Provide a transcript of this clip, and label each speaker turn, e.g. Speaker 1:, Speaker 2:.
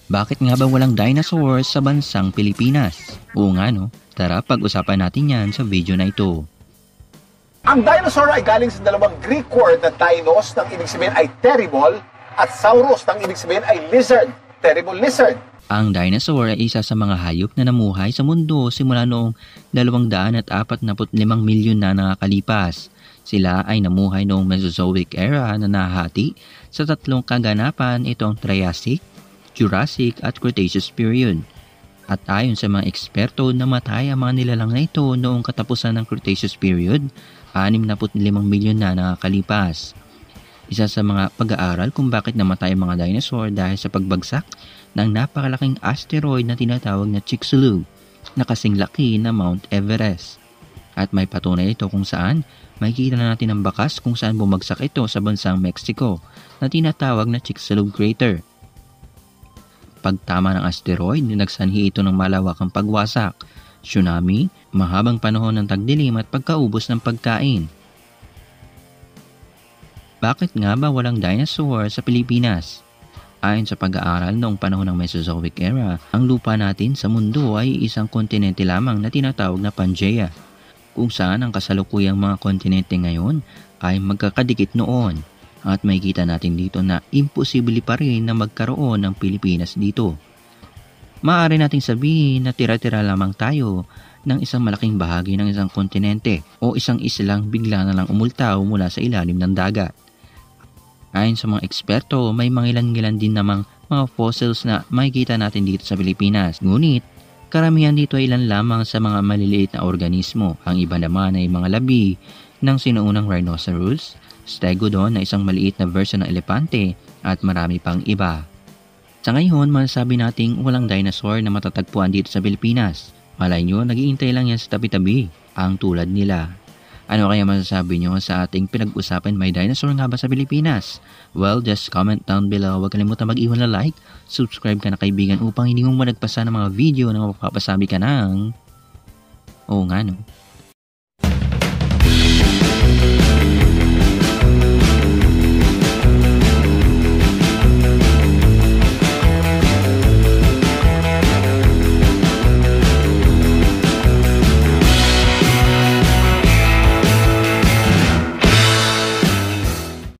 Speaker 1: Bakit nga ba walang dinosaurs sa bansang Pilipinas? Oo nga no, tara pag-usapan natin yan sa video na ito.
Speaker 2: Ang dinosaur ay galing sa dalawang Greek word na dinos, nang ibig sabihin ay terrible, at sauros, nang ibig sabihin ay lizard, terrible lizard.
Speaker 1: Ang dinosaur ay isa sa mga hayop na namuhay sa mundo simula noong 245 milyon na nakakalipas. Sila ay namuhay noong Mesozoic era na nahati sa tatlong kaganapan, itong Triassic, Jurassic at Cretaceous period. At ayon sa mga eksperto, namatay ang mga nilalang na ito noong katapusan ng Cretaceous period, 65 milyon na nakakalipas. Isa sa mga pag-aaral kung bakit namatay ang mga dinosaur dahil sa pagbagsak ng napakalaking asteroid na tinatawag na Chicxulub, na kasing laki na Mount Everest. At may patunay ito kung saan makikita na natin ang bakas kung saan bumagsak ito sa bansang Mexico na tinatawag na Chicxulub Crater. Pagtama ng asteroid, nagsanhi ito ng malawakang pagwasak, tsunami, mahabang panahon ng tagdilim at pagkaubos ng pagkain. Bakit nga ba walang dinosaur sa Pilipinas? Ayon sa pag-aaral noong panahon ng Mesozoic era, ang lupa natin sa mundo ay isang kontinente lamang na tinatawag na Pangaea, kung saan ang kasalukuyang mga kontinente ngayon ay magkakadikit noon. At makikita natin dito na imposible pa rin na magkaroon ng Pilipinas dito. Maaari nating sabihin na tira-tira lamang tayo ng isang malaking bahagi ng isang kontinente o isang islang bigla na lang umultaw mula sa ilalim ng dagat. Ayon sa mga eksperto, may mangilan-ngilan din namang mga fossils na makikita natin dito sa Pilipinas. Ngunit, karamihan dito ay ilan lamang sa mga maliliit na organismo. Ang iba naman ay mga labi ng sinuunang rhinoceros, stegodon na isang maliit na version ng elepante at marami pang iba. Sa ngayon, masasabi nating walang dinosaur na matatagpuan dito sa Pilipinas. Malay nyo, nag-iintay lang yan sa tabi-tabi, ang tulad nila. Ano kaya masasabi nyo sa ating pinag-usapan, may dinosaur nga ba sa Pilipinas? Well, just comment down below. Huwag kalimutan mag-iwan na like, subscribe ka na kaibigan upang hindi mo managpasa ng mga video na mapapasabi ka ng... Oo nga no.